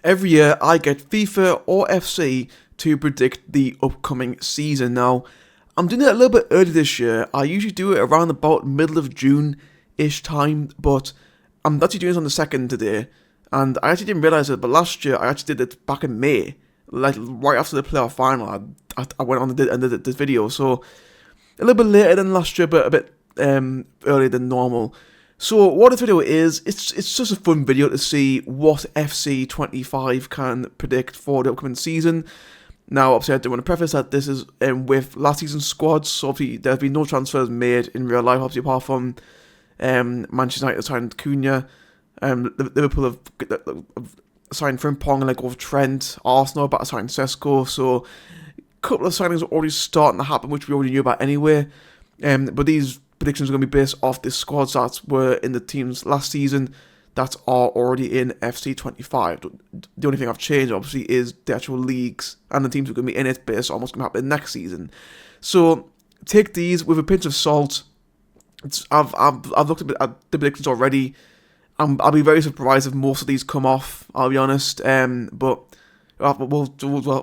Every year I get FIFA or FC to predict the upcoming season. Now, I'm doing it a little bit early this year. I usually do it around about middle of June-ish time, but I'm actually doing it on the 2nd today. And I actually didn't realise it, but last year I actually did it back in May. Like, right after the playoff final, I went on and did this video. So, a little bit later than last year, but a bit earlier than normal. So what this video is, it's just a fun video to see what FC25 can predict for the upcoming season. Now, obviously, I do want to preface that this is with last season's squads, so obviously there have been no transfers made in real life, obviously, apart from Manchester United signed Cunha, Liverpool have signed Frimpong and let go of Trent, Arsenal about to sign Sesko, so a couple of signings are already starting to happen, which we already knew about anyway, but these predictions are going to be based off the squads that were in the teams last season that are already in FC25. The only thing I've changed, obviously, is the actual leagues and the teams who are going to be in it based on what's going to happen next season. So take these with a pinch of salt. I've looked at the predictions already. I'll be very surprised if most of these come off, I'll be honest. But we'll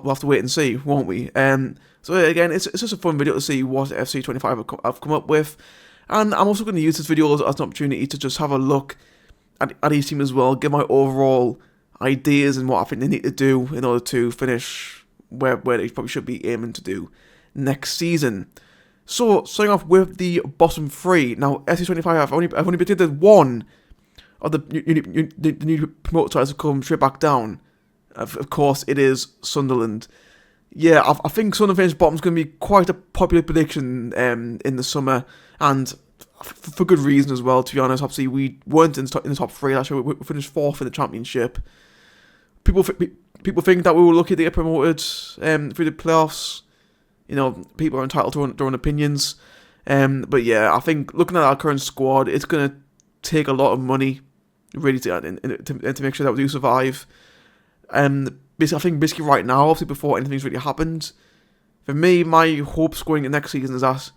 have to wait and see, won't we? So again, it's just a fun video to see what FC25 have come up with. And I'm also going to use this video as an opportunity to just have a look at each team as well, give my overall ideas and what I think they need to do in order to finish where they probably should be aiming to do next season. So, starting off with the bottom three. Now, FC25, I've only predicted one of the new promoted sides to come straight back down. Of course, it is Sunderland. Yeah, I think Sunderland finish bottom is going to be quite a popular prediction in the summer, and for good reason as well, to be honest. Obviously, we weren't in the top three last year. We finished 4th in the Championship. People think that we were lucky to get promoted through the playoffs. You know, people are entitled to their own opinions. But yeah, I think looking at our current squad, it's going to take a lot of money really to make sure that we do survive. Basically, I think right now, obviously before anything's really happened, for me, my hopes going into next season is that,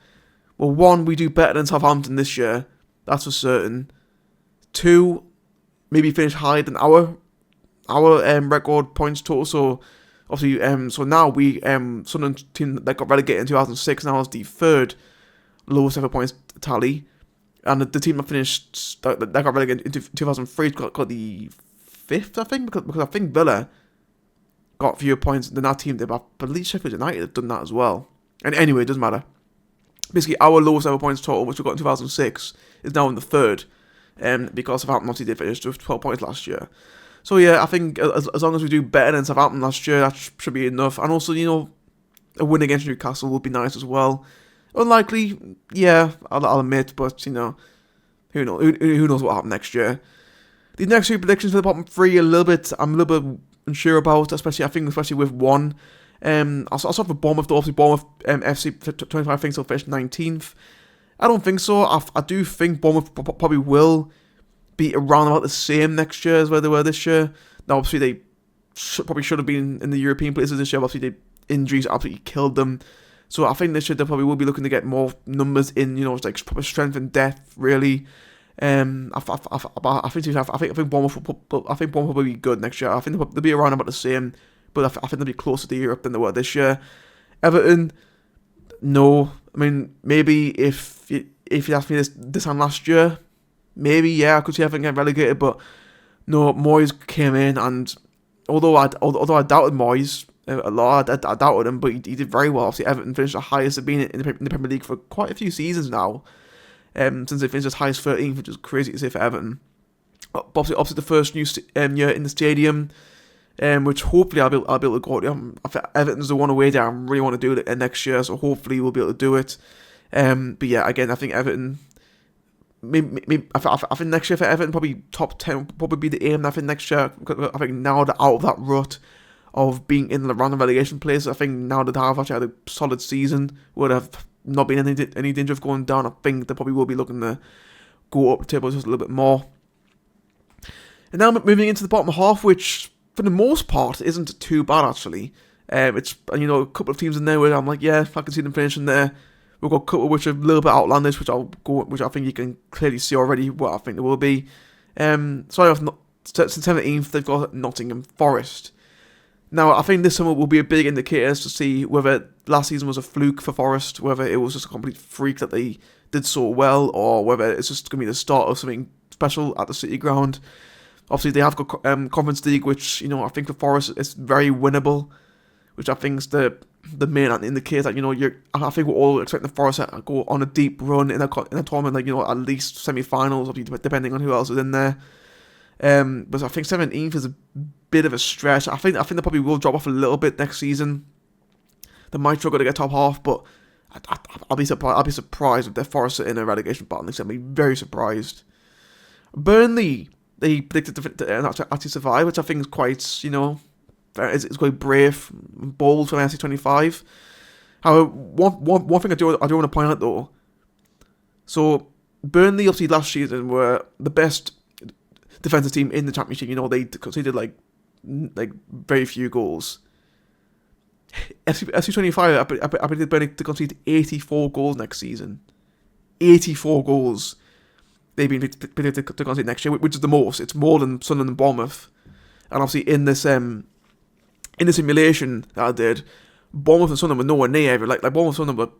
well, 1, we do better than Southampton this year, that's for certain. 2, maybe finish higher than our record points total. So obviously, so now we Sunderland team that got relegated in 2006 now has the 3rd lowest ever points tally, and the team that finished that got relegated in 2003 got the 5th, I think, because I think Villa got fewer points than that team did, but I believe Sheffield United have done that as well. And anyway, it doesn't matter. Basically, our lowest ever points total, which we got in 2006, is now in the 3rd, because Southampton obviously did finish with 12 points last year. So yeah, I think as long as we do better than Southampton last year, that should be enough. And also, you know, a win against Newcastle would be nice as well. Unlikely, yeah, I'll admit, but you know, who knows what will happen next year. The next 2 predictions for the bottom 3, I'm a little bit unsure about, especially with 1. I'll start with Bournemouth, though. Obviously, Bournemouth FC25 thinks they'll finish 19th. I don't think so. I do think Bournemouth probably will be around about the same next year as where they were this year. Now, obviously, they probably should have been in the European places this year. Obviously, the injuries absolutely killed them. So I think this year they probably will be looking to get more numbers in, you know, like proper strength and depth, really. I think Bournemouth will be good next year. I think they'll be around about the same, but I think they'll be closer to Europe than they were this year. Everton, no. I mean, maybe if you asked me this time last year, maybe yeah, I could see Everton get relegated, but no. Moyes came in, and although I doubted Moyes a lot, I doubted him, but he did very well. Obviously, Everton finished the highest they've been in the Premier League for quite a few seasons now. Since they finished as high as 13th, which is crazy to say for Everton. Obviously the first new year in the stadium, which hopefully I'll be able to go to. Everton's the one away there I really want to do it next year, so hopefully we'll be able to do it. But yeah, again, I think Everton, I think next year for Everton, probably top 10 will probably be the aim. I think next year, I think now they're out of that rut of being in the random relegation place. I think now that they've actually had a solid season, would have not been any danger of going down. I think they probably will be looking to go up the table just a little bit more. And now moving into the bottom half, which for the most part isn't too bad actually. It's, you know, a couple of teams in there where I'm like, yeah, I can see them finishing there. We've got a couple which are a little bit outlandish, which I think you can clearly see already what I think they will be. Starting off 17th, they've got Nottingham Forest. Now, I think this summer will be a big indicator to see whether last season was a fluke for Forest, whether it was just a complete freak that they did so well, or whether it's just going to be the start of something special at the City Ground. Obviously, they have got Conference League, which, I think for Forest is very winnable, which I think is the main indicator that, I think we're all expecting the Forest to go on a deep run in a tournament, like, at least semi-finals, depending on who else is in there. But I think 17th is a bit of a stretch. I think they probably will drop off a little bit next season. They might struggle to get top half, but I'll be surprised if they're Forest in a relegation battle. I'll be very surprised. Burnley, they predicted to actually survive, which I think is quite, it's quite brave, bold from FC25. However, one thing I do want to point out though. So Burnley obviously last season were the best defensive team in the Championship. They conceded like very few goals. FC25, I predicted Burnley to concede 84 goals next season. 84 goals they've been predicted to concede next year, which is the most. It's more than Sunderland and Bournemouth. And obviously in this in the simulation that I did, Bournemouth and Sunderland were nowhere near ever. Like Bournemouth and Sunderland were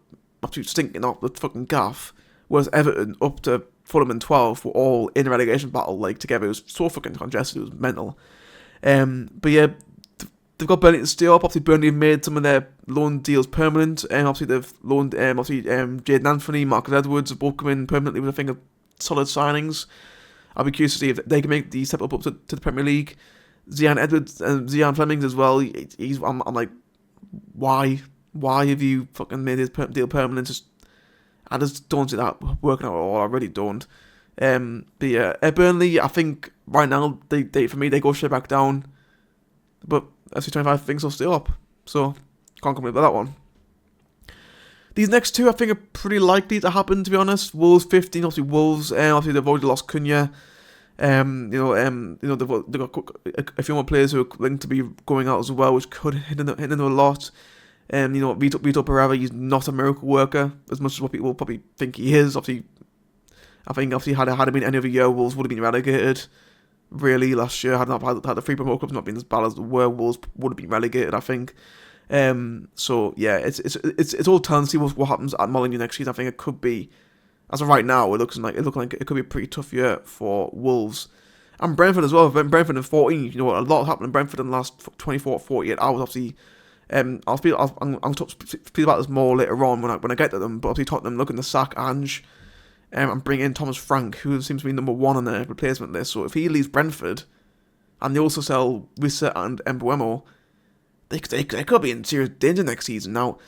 absolutely stinking off the fucking gaff, whereas Everton up to Fulham and 12 were all in a relegation battle together. It was so fucking congested, it was mental. But yeah, they've got Burnley to stay up. Obviously, Burnley have made some of their loan deals permanent, and obviously they've loaned Jadon Anthony, Marcus Edwards have both come in permanently with, I think, solid signings. I'll be curious to see if they can make the step up to the Premier League. Zian Edwards and Zian Flemings as well. I'm like, why have you fucking made his deal permanent? I just don't see that working out at all. I really don't. But yeah, Burnley, I think right now they for me they go straight back down. But FC25 thinks they'll stay up, so can't complain about that one. These next two I think are pretty likely to happen, to be honest. Wolves 15, obviously Wolves, obviously they've already lost Cunha. They've got a few more players who are linked to be going out as well, which could hit into a lot. Vitor Pereira, he's not a miracle worker as much as what people probably think he is. Obviously, I think had it been any other year, Wolves would have been relegated. Really, last year had the three promoted clubs not been as bad as the Wolves would have been relegated, I think. So yeah, it's all telling to see what happens at Molineux next season. I think it could be, as of right now, it looks like it could be a pretty tough year for Wolves. And Brentford as well. Brentford in 14, a lot happened in Brentford in the last 24 to 48 hours. Obviously, I'll speak about this more later on when I get to them. But obviously, Tottenham looking to sack Ange and bring in Thomas Frank, who seems to be number one on their replacement list. So if he leaves Brentford, and they also sell Wissa and Mbeumo, they could be in serious danger next season. Now,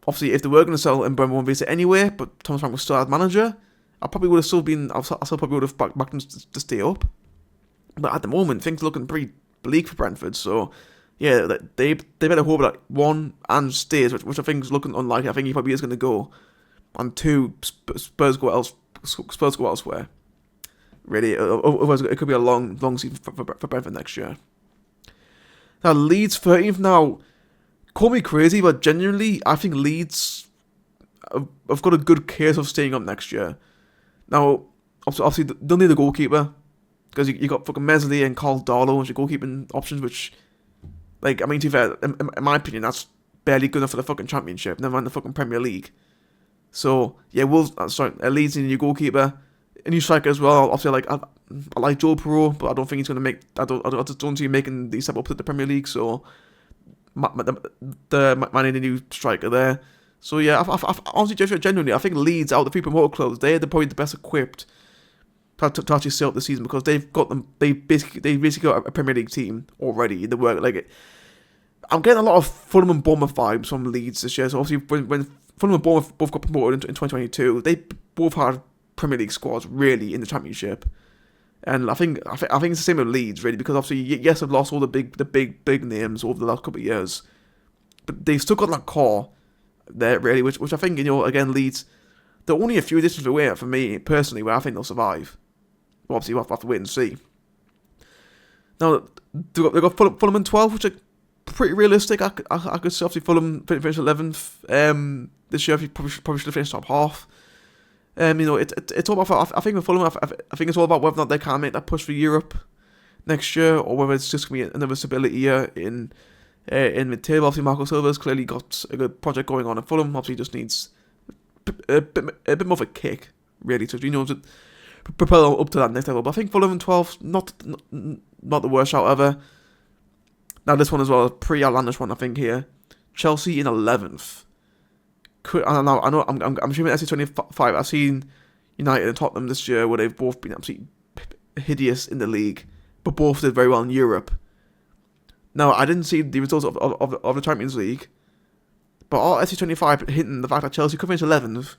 obviously, if they were going to sell Mbeumo and Wissa anyway, but Thomas Frank was still as manager, I probably would have still been. I still probably would have backed them to stay up. But at the moment, things are looking pretty bleak for Brentford. So yeah, they better hope that one, Ange stays, which I think is looking unlikely. I think he probably is going to go. And two, Spurs go elsewhere. Really, otherwise it could be a long season for Brentford next year. Now Leeds 13th. Now, call me crazy, but genuinely, I think Leeds have got a good case of staying up next year. Now, obviously they'll need a goalkeeper because you got fucking Mesley and Carl Darlow as your goalkeeping options, which, to be fair, in my opinion, that's barely good enough for the fucking Championship, never mind the fucking Premier League. So yeah, Leeds need a new goalkeeper, a new striker as well. Obviously, I like Joel Perreault, but I don't think he's going to make. I just don't see him making the step up to the Premier League. So, might need a new striker there. So yeah, I honestly, genuinely, I think Leeds out of the three promoted clubs, they're probably the best equipped to actually stay up the season because they've got them. They basically got a Premier League team already in the work. I'm getting a lot of Fulham and Bournemouth vibes from Leeds this year. So obviously, when Fulham and Bournemouth both got promoted in 2022, they both had Premier League squads really in the Championship. And I think it's the same with Leeds really, because obviously yes, they've lost all the big names over the last couple of years, but they've still got that core there really, which I think again Leeds, they're only a few additions away for me personally where I think they'll survive. Well, obviously we'll have to wait and see. Now they've got Fulham in 12, which are pretty realistic. I could see obviously Fulham finish 11th. This year probably should have finished top half. It's all about. I think with Fulham, I think it's all about whether or not they can make that push for Europe. next year, or whether it's just going to be another stability year in mid-table. Obviously, Marco Silva's clearly got a good project going on at Fulham. Obviously, just needs a bit more of a kick, really, to propel him up to that next level. But I think Fulham in 12th, not the worst shout ever. Now this one as well, a pretty outlandish one I think here. Chelsea in 11th. I know. I'm assuming FC25. I've seen United and Tottenham this year where they've both been absolutely hideous in the league, but both did very well in Europe. Now I didn't see the results of the Champions League, but all FC25 hinting the fact that Chelsea could finish 11th,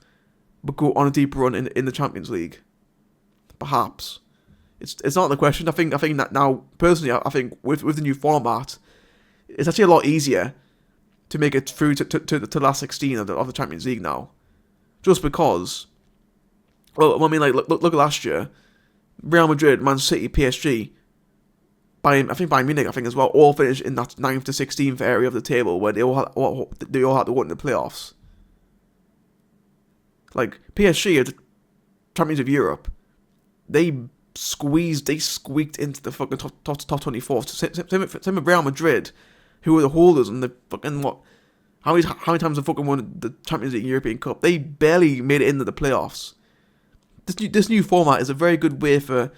but go on a deep run in the Champions League. Perhaps it's not the question. I think that now personally, I think with the new format, it's actually a lot easier to make it through to the last 16 of the Champions League now, just because. Well, I mean, like look at last year, Real Madrid, Man City, PSG, Bayern Munich, I think as well, all finished in that 9th to 16th area of the table where they all had to go in the playoffs. Like PSG are the champions of Europe. They squeaked into the fucking top 24. Same with Real Madrid, who were the holders and the fucking what? How many times have fucking won the Champions League European Cup? They barely made it into the playoffs. This new format is a very good way for.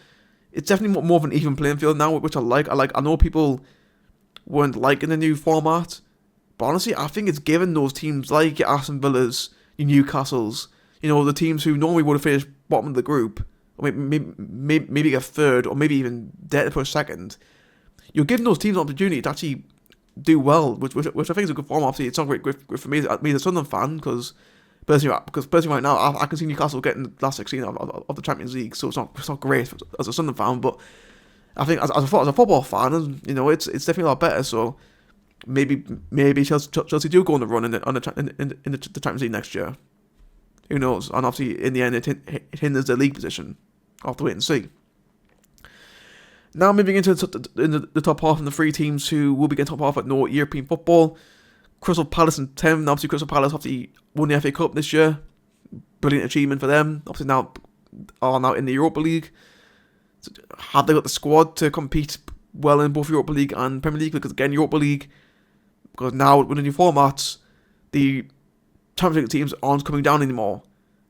It's definitely more of an even playing field now, which I like. I know people weren't liking the new format, but honestly, I think it's given those teams like your Aston Villas, your Newcastles, the teams who normally would have finished bottom of the group, or maybe get third, or maybe even dead for a second. You're giving those teams an opportunity to actually do well, which I think is a good format. Obviously, it's not great for me as a Sunderland fan, because personally right now, I can see Newcastle getting the last 16 of the Champions League, so it's not great as a Sunderland fan, but I think as a football fan, it's definitely a lot better. So maybe Chelsea do go on the run in the Champions League next year. Who knows? And obviously, in the end, it hinders their league position. I'll have to wait and see. Now moving into the top half and the three teams who will be getting top half at no European football. Crystal Palace in 10th. Obviously, Crystal Palace obviously won the FA Cup this year. Brilliant achievement for them. Obviously now are now in the Europa League. So have they got the squad to compete well in both Europa League and Premier League? Because again, Europa League, because now with the new formats, the Champions League teams aren't coming down anymore.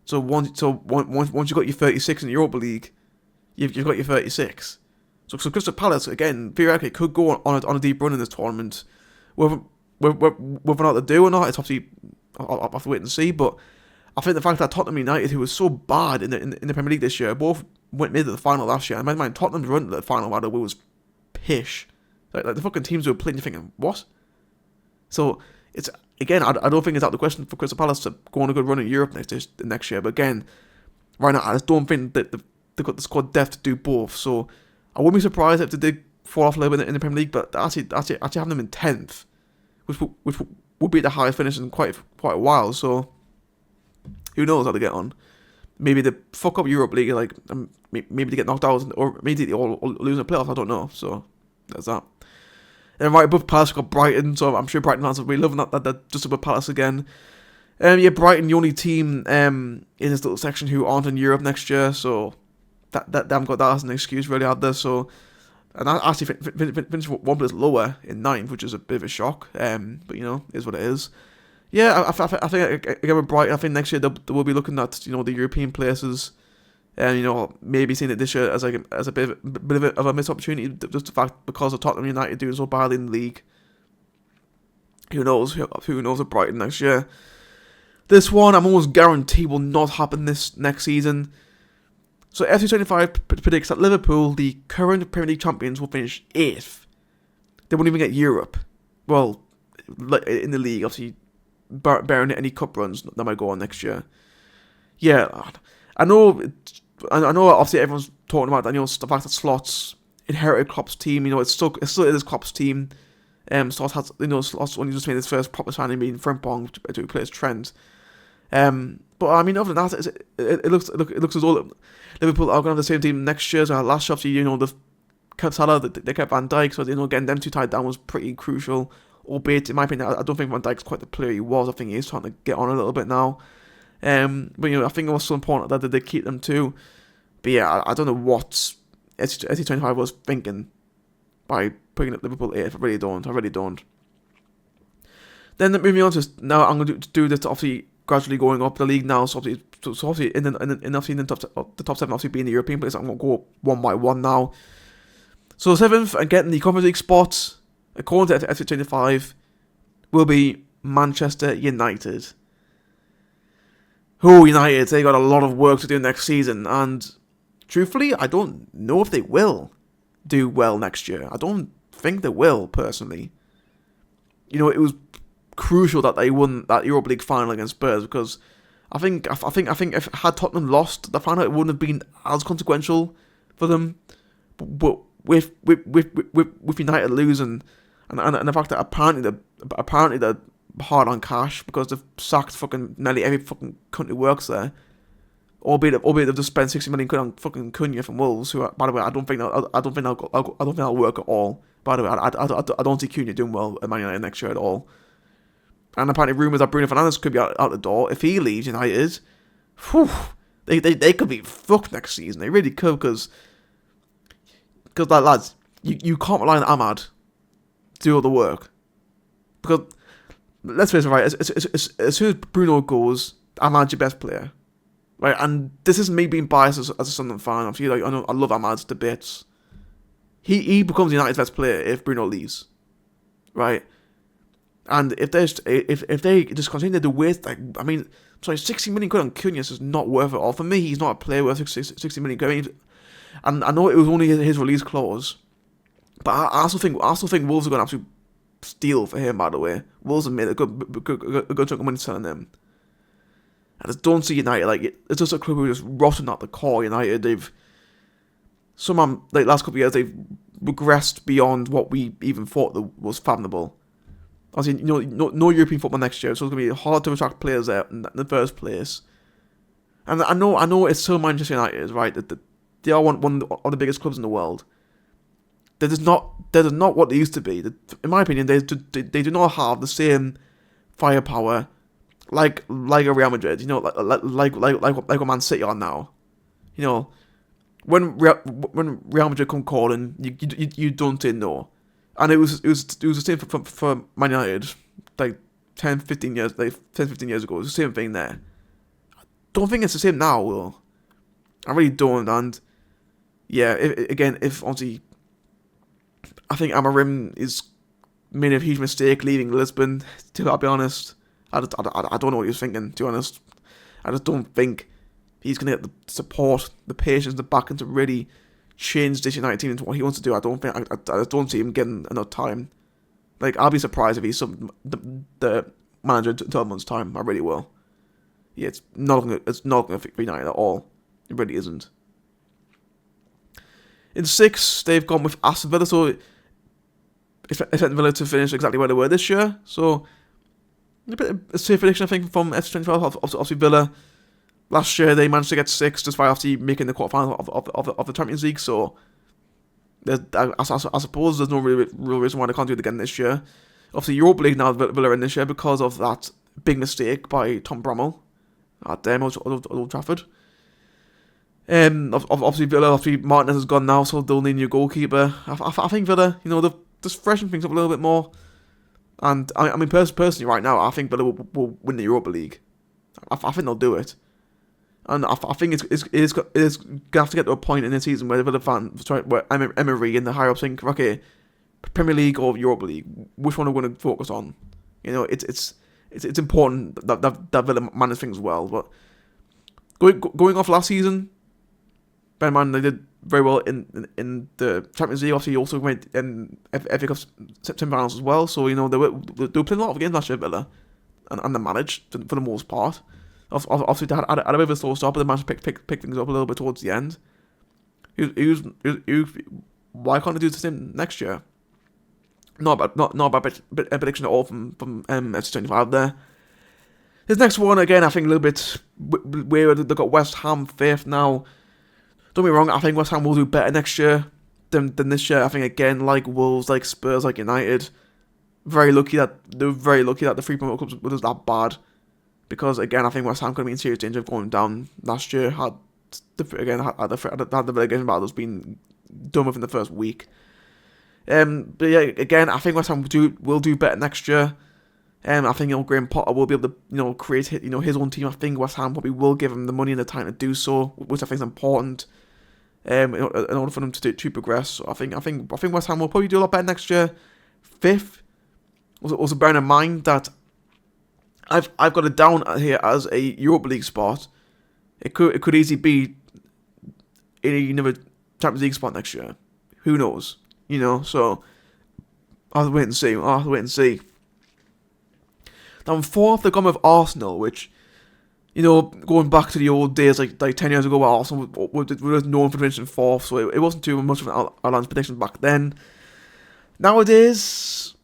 So once you got your 36 in the Europa League, you've got your 36. So Crystal Palace again theoretically could go on a deep run in this tournament. Whether or not they do or not, it's obviously I'll have to wait and see. But I think the fact that Tottenham United, who was so bad in the Premier League this year, both went mid to the final last year. And mind Tottenham's run to the final was pish. Like the fucking teams who were playing, you're thinking what? So it's again, I don't think it's out of the question for Crystal Palace to go on a good run in Europe next year. But again, right now I just don't think that they've got the squad depth to do both. So I wouldn't be surprised if they did fall off a little bit in the Premier League. But actually having them in 10th, which would be the highest finish in quite a while. So who knows how they get on? Maybe they fuck up Europe League, like maybe they get knocked out, or maybe they all lose in the playoffs. I don't know. So there's that. And right above Palace, we've got Brighton. So I'm sure Brighton fans will be loving that they're just above Palace again. Brighton, the only team in this little section who aren't in Europe next year. So that they haven't got that as an excuse really out there. So. And I actually finished one place lower in 9th, which is a bit of a shock. But is what it is. Yeah, I think again with Brighton, I think next year they will be looking at the European places, and maybe seeing it this year as a bit of a missed opportunity. Just the fact because of Tottenham United doing so badly in the league. Who knows with Brighton next year? This one I'm almost guaranteed will not happen this next season. So FC25 predicts that Liverpool, the current Premier League champions, will finish 8th. They won't even get Europe. Well, in the league, obviously, bearing any cup runs that might go on next year. Yeah, I know. Obviously, everyone's talking about that. The fact that Slots inherited Klopp's team. It still is Klopp's team. Slots has Slots only just made his first proper signing being Frimpong to replace Trent. But I mean, other than that, it looks as though Liverpool are going to have the same team next year. So last year, obviously, they've kept Salah, they kept Van Dijk, so getting them two tied down was pretty crucial. Albeit, in my opinion, I don't think Van Dijk's quite the player he was. I think he is trying to get on a little bit now. But I think it was so important that they keep them too. But yeah, I don't know what SC25 was thinking by putting Liverpool 8th. I really don't. Then moving on to now, I'm going to do this obviously gradually going up the league now. So obviously in the top 7 obviously being the European place. I'm going to go one by one now. So 7th and getting the Conference League spots, according to FC25, will be Manchester United. United, they got a lot of work to do next season, and truthfully, I don't know if they will do well next year. I don't think they will, personally. It was crucial that they won that Europa League final against Spurs, because I think if had Tottenham lost the final, it wouldn't have been as consequential for them. But with United losing, and the fact that apparently they're hard on cash because they've sacked fucking nearly every fucking cunt who works there, albeit they've just spent 60 million quid on fucking Cunha from Wolves, who, by the way, I don't think that'll work at all. By the way, I don't see Cunha doing well at Man United next year at all. And apparently rumours that Bruno Fernandes could be out the door if he leaves United. Whew, they could be fucked next season. They really could, because like, lads, you can't rely on Ahmad to do all the work. Because let's face it, right, as soon as Bruno goes, Ahmad's your best player. Right, and this isn't me being biased as a Sunderland fan. Obviously, like, I love Ahmad to bits. He becomes United's best player if Bruno leaves. Right? And if they just continue to waste, 60 million quid on Cunha is not worth it all. For me, he's not a player worth 60 million quid. And I know it was only his release clause, but I also think Wolves are going to absolutely steal for him. By the way, Wolves have made a good chunk of money selling him. I just don't see United it's just a club who just rotten at the core. United, they've somehow last couple of years they've regressed beyond what we even thought was fathomable. Obviously, no European football next year, so it's going to be hard to attract players there in the first place. And I know it's still Manchester United, right? That they are one of the biggest clubs in the world. That is not what they used to be. In my opinion, they do not have the same firepower like a Real Madrid. Like what Man City are now. When Real Madrid come calling, you don't say no. And it was the same for Man United, 10-15 years ago. It was the same thing there. I don't think it's the same now, though. I really don't. And yeah, if obviously, I think Amorim is made a huge mistake leaving Lisbon. I'll be honest, I don't know what he was thinking. To be honest, I just don't think he's gonna get the support, the patience, the backing to really change this United team into what he wants to do. I just don't see him getting enough time. I'll be surprised if he's the manager in 12 months' time. I really will. Yeah, it's not gonna fit United at all. It really isn't. In 6th, they've gone with Aston Villa, so expect Villa to finish exactly where they were this year. So a bit of a safe prediction, I think, from FC25. Obviously, Villa last year they managed to get 6th despite obviously making the quarterfinals of the Champions League. So I suppose there's no real reason why they can't do it again this year. Obviously, Europa League now Villa are in this year because of that big mistake by Tom Bramall at Old Trafford. Obviously Villa, Martinez has gone now, so they'll need a new goalkeeper. I think Villa, they've just freshened things up a little bit more. And I mean, personally, right now, I think Villa will win the Europa League. I think they'll do it. And I think it's going to have to get to a point in the season where the Villa fans, where Emery and the higher ups think, okay, Premier League or Europa League, which one are we going to focus on? It's important that Villa manage things well. But going off last season, bear in mind they did very well in the Champions League. Obviously, also went in FA Cup semi-finals as well. So they were playing a lot of games last year, Villa, and they managed for the most part. Obviously, they had a bit of a slow start, but they managed to pick things up a little bit towards the end. Why can't they do the same next year? Not a bad prediction at all from FC25 there. This next one, again, I think a little bit weird. They've got West Ham 5th now. Don't be wrong, I think West Ham will do better next year than this year. I think, again, like Wolves, like Spurs, like United, they're very lucky that the 3 promoted clubs were just that bad. Because, again, I think West Ham could be in serious danger of going down last year. Had the relegation battles been done within the first week. But yeah, again, I think West Ham will do better next year. I think Graham Potter will be able to create his own team. I think West Ham probably will give him the money and the time to do so, which I think is important. In order for them to progress. So I think West Ham will probably do a lot better next year. Fifth, also bearing in mind that I've got it down here as a Europa League spot. It could easily be another Champions League spot next year. Who knows? So I'll have to wait and see. Now in fourth, they've gone with Arsenal, which, going back to the old days, like 10 years ago, where Arsenal was known for finishing fourth, so it wasn't too much of an outlandish prediction back then. Nowadays,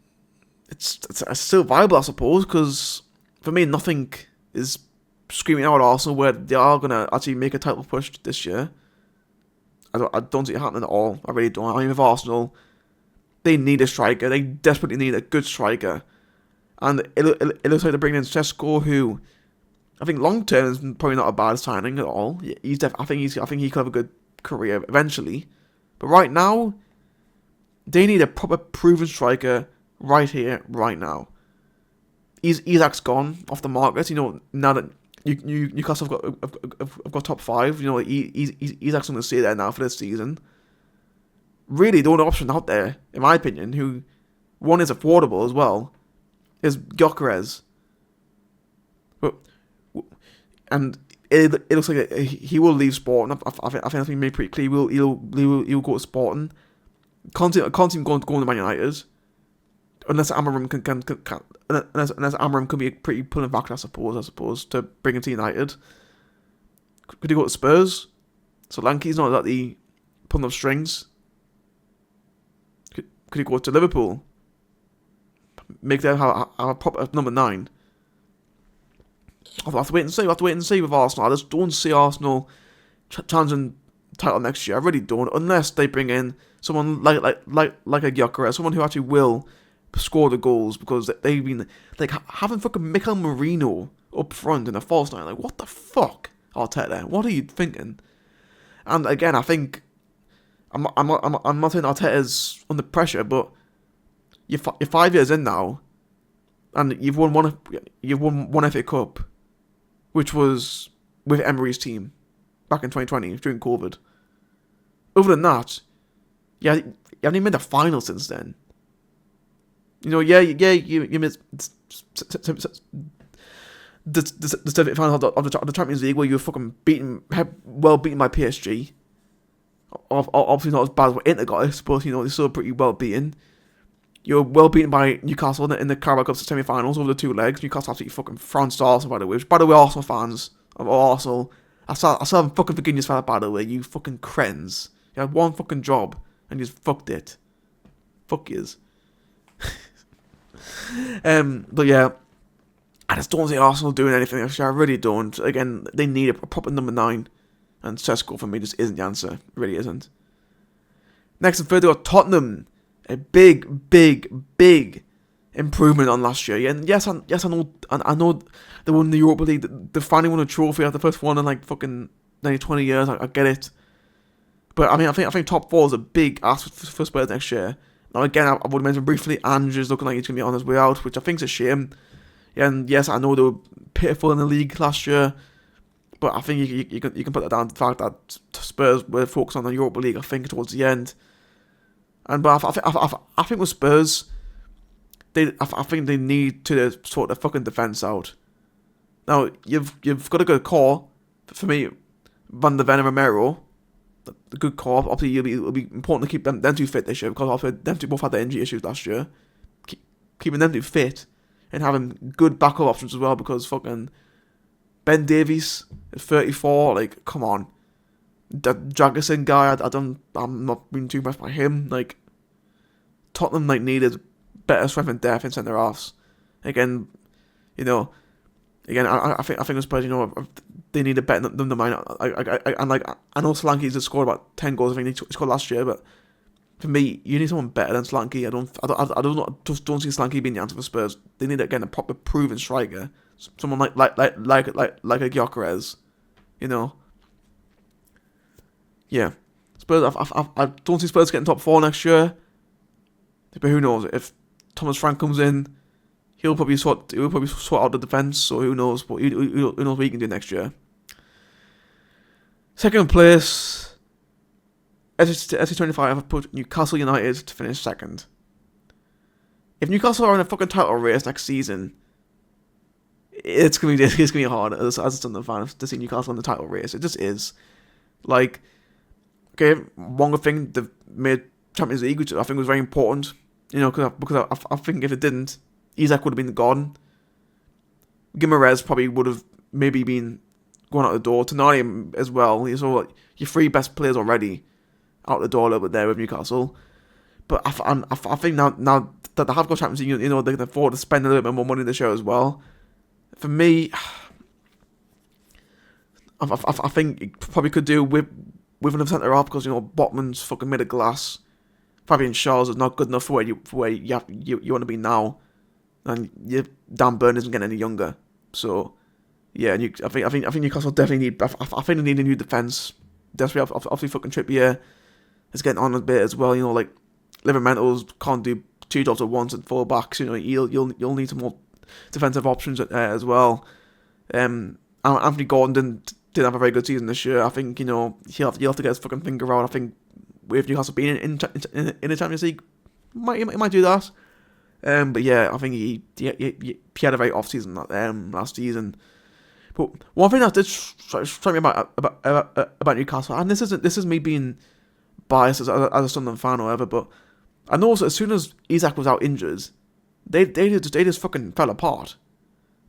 it's still viable, I suppose, because for me, nothing is screaming out at Arsenal where they are going to actually make a title push this year. I don't see it happening at all. I really don't. I mean, with Arsenal, they need a striker. They desperately need a good striker. And it looks like they're bringing in Sesko, who I think long term is probably not a bad signing at all. I think he could have a good career eventually. But right now, they need a proper proven striker right here, right now. Isak's gone off the market. Now that Newcastle have got top 5, Isak's going to stay there now for this season. Really, the only option out there, in my opinion, who one is affordable as well, is Gyökeres. And it looks like he will leave Sporting. I think that's been made pretty clear. He'll go to Sporting. Can't see him going to Man United, unless Amarim unless Amarim can be a pretty pulling factor, I suppose, to bring him to United. Could he go to Spurs? So Solanke's not exactly pulling up strings. Could he go to Liverpool? Make them have a proper number 9. I'll have to wait and see with Arsenal. I just don't see Arsenal challenging title next year. I really don't, unless they bring in someone like a Gyökeres, someone who actually will score the goals, because they've been like having fucking Mikel Merino up front in a false 9. Like, what the fuck, Arteta? What are you thinking? And again, I think I'm not saying Arteta's under pressure, but you're 5 years in now, and you've won one FA Cup, which was with Emery's team back in 2020 during COVID. Other than that, you haven't even made the final since then. You missed the semi-final of the Champions League, where you were fucking beaten by PSG. Obviously not as bad as what Inter got us, but they're still pretty well beaten. You were well beaten by Newcastle in the Carabao Cup semi-finals over the 2 legs. Newcastle absolutely fucking trounced Arsenal, by the way. Which, by the way, Arsenal fans of Arsenal, I still haven't fucking forgiven you for that, by the way. You fucking cretins. You had one fucking job, and you just fucked it. Fuck yous. But yeah, I just don't see Arsenal doing anything next year. I really don't. Again, they need a proper number 9, and Sesko for me just isn't the answer. It really isn't. Next and third, we got Tottenham. A big improvement on last year. And yes, I know they won the Europa League. They finally won a trophy after the first one in like fucking 20 years. I get it. But I mean, I think top 4 is a big ask for Spurs next year. Now again, I would mention briefly, Andrew's looking like he's going to be on his way out, which I think is a shame. Yeah, and yes, I know they were pitiful in the league last year, but I think you can put that down to the fact that Spurs were focused on the Europa League, I think, towards the end. But I think with Spurs, I think they need to sort their fucking defence out. Now you've got a good core for me, Van der Ven and Romero, the good core. Obviously, it'll be important to keep them 2 fit this year, because obviously them 2 both had their injury issues last year. Keeping them 2 fit and having good backup options as well, because fucking Ben Davies at 34, like, come on. That Jagerson guy, I'm not being too impressed by him. Like, Tottenham needed better strength and depth in centre halves. Again, I think Spurs, they need a better than the mine. I know Solanke's just scored about 10 goals. I think he scored last year, but for me, you need someone better than Solanke. I just don't see Solanke being the answer for Spurs. They need again a proper proven striker, someone like a Gyökeres, Yeah, Spurs. I don't see Spurs getting top 4 next year. But who knows? If Thomas Frank comes in, he'll probably sort out the defence. So who knows? But who knows what he can do next year. Second place, FC25 have put Newcastle United to finish second. If Newcastle are in a fucking title race next season, it's gonna be hard as a Sunderland fan to see Newcastle in the title race. It just is. Like, okay, one good thing they've made Champions League, which I think was very important. You know, because I think if it didn't, Isak would have been gone. Guimaraes probably would have maybe been going out the door. Tonali as well. So like, your three best players already out the door a little bit there with Newcastle. But I think now that they have got Champions League, you know, they can afford to spend a little bit more money this year as well. For me, I think it probably could do with another centre half because, you know, Botman's fucking made of glass. Fabian Schär's is not good enough for where you want to be now, and Dan Burn isn't getting any younger. So yeah, I think Newcastle definitely need. I think they need a new defence. Desperately, obviously, fucking Trippier is getting on a bit as well. You know, like Livermentals can't do two jobs at once and full backs. You know, you'll need some more defensive options as well. Anthony Gordon didn't have a very good season this year. I think, you know, he'll have to get his fucking finger out. I think with Newcastle being in the Champions League, he might do that. But yeah, I think he had a very off season last season. But one thing that did strike me about Newcastle, and this is me being biased as a Sunderland fan or whatever, but I noticed as soon as Isak was out injured, they just fucking fell apart.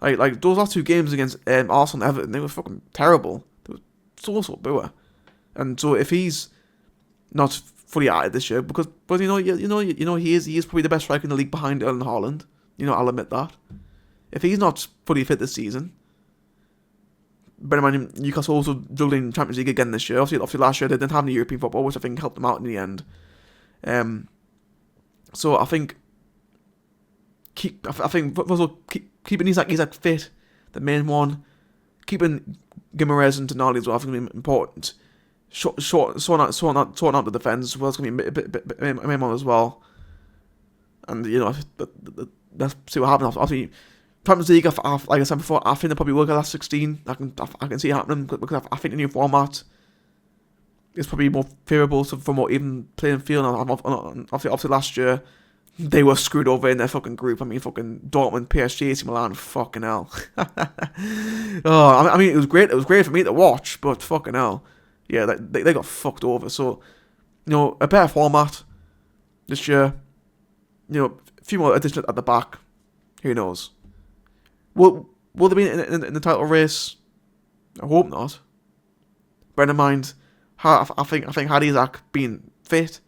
Like those last two games against Arsenal and Everton, they were fucking terrible. They were so poor. And so if he's not fully at it this year, but he is probably the best striker in the league behind Erling Haaland. You know, I'll admit that. If he's not fully fit this season, bear in mind Newcastle also struggling in Champions League again this year. Obviously last year they didn't have any European football, which I think helped them out in the end. So I think keeping Isak fit, the main one, keeping Guimaraes and Tonali as well, I think is important. Sorting out the defence as well, it's going to be a bit main one as well. And, you know, let's see what happens. Obviously, Champions League, like I said before, I think they'll probably work at last 16. I can see it happening because I think the new format is probably more favourable for more even playing field. And obviously last year, they were screwed over in their fucking group. I mean, fucking Dortmund, PSG, AC Milan, fucking hell. I mean, it was great. It was great for me to watch, but fucking hell, yeah, they got fucked over. So, you know, a better format this year. You know, a few more additions at the back. Who knows? Will they be in the title race? I hope not. Bear in mind, I think had Isak been fit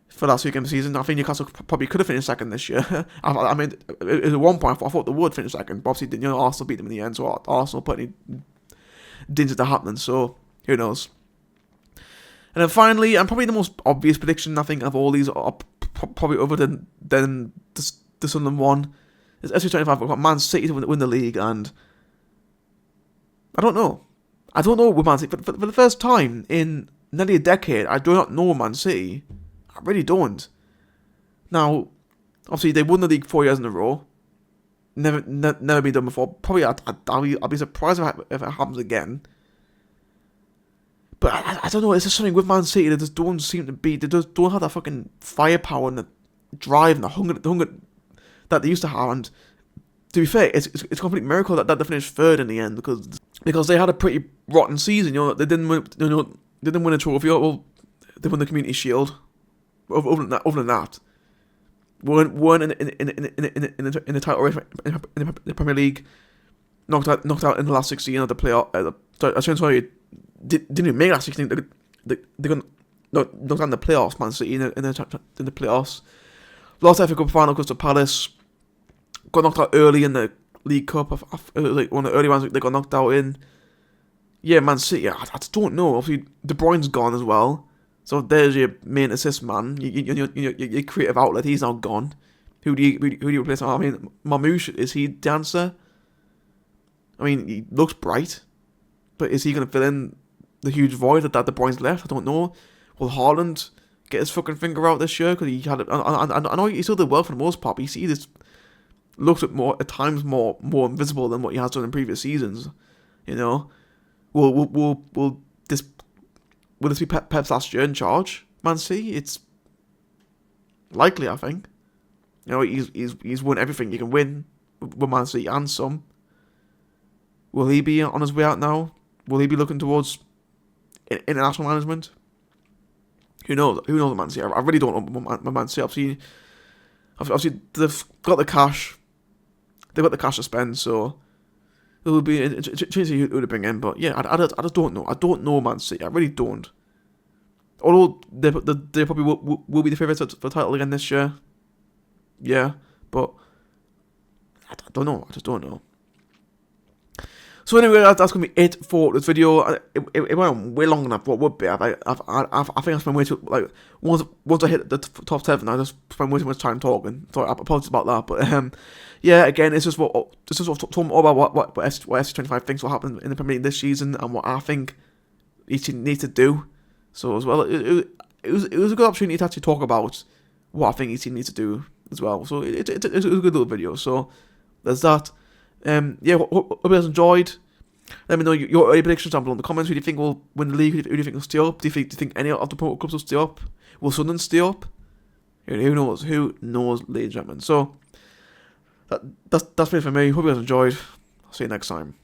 for that weekend of the season, I think Newcastle probably could have finished second this year. I mean, at one point I thought they would finish second, but obviously, you know, Arsenal beat them in the end, so Arsenal put any danger to happening. So who knows? And then finally, and probably the most obvious prediction I think of all these, are probably other than the Sunderland one, is FC25. I've got Man City to win the league, and I don't know with Man City. For the first time in nearly a decade, I do not know Man City. I really don't. Now, obviously, they won the league 4 years in a row. Never been done before. Probably, I'll be surprised if it happens again. But I don't know. It's just something with Man City that just don't seem to be. They just don't have that fucking firepower and the drive and the hunger that they used to have. And to be fair, it's a complete miracle that they finished third in the end because they had a pretty rotten season. You know, they didn't win. You know, they didn't win a trophy. Well, they won the Community Shield. Other than that, weren't in the title race in the Premier League. Knocked out in the last 16 of the playoff. Sorry, didn't even make last 16. They got knocked out in the playoffs. Man City in the playoffs. Lost FA Cup final because of Palace. Got knocked out early in the League Cup. Like one of the early ones they got knocked out in. Yeah, Man City. I don't know. Obviously, De Bruyne's gone as well. So there's your main assist man, your creative outlet. He's now gone. Who do you replace? I mean, Marmoush, is he the answer? I mean, he looks bright, but is he going to fill in the huge void that De Bruyne's left? I don't know. Will Haaland get his fucking finger out this year, because he had. I know he still did well for the most part. But he just looked at times more invisible than what he has done in previous seasons. You know, will this be Pep's last year in charge, Man City? It's likely, I think. You know, he's won everything you can win with Man City and some. Will he be on his way out now? Will he be looking towards international management? Who knows? Who knows, Man City? I really don't know Man City. Obviously, they've got the cash. They've got the cash to spend, so it would be interesting who to bring in. But yeah, I just don't know. I don't know Man City. I really don't. Although they probably will be the favourites for the title again this year. Yeah, but I don't know. I just don't know. So anyway, that's going to be it for this video. It went on way longer than I thought it would be. I think I spent way too, like, once I hit the top 7, I just spent way too much time talking. So I apologize about that. But yeah, again, it's just talking all about what FC25 thinks will happen in the Premier League this season, and what I think each team needs to do. So as well, it was a good opportunity to actually talk about what I think each team needs to do as well. So it's a good little video. So there's that. Yeah, hope you guys enjoyed. Let me know your early predictions down below in the comments. Who do you think will win the league? Who do you think will stay up? Do you think any of the clubs will stay up? Will Sunderland stay up? Who knows? Who knows, ladies and gentlemen? So that's it for me. Hope you guys enjoyed. I'll see you next time.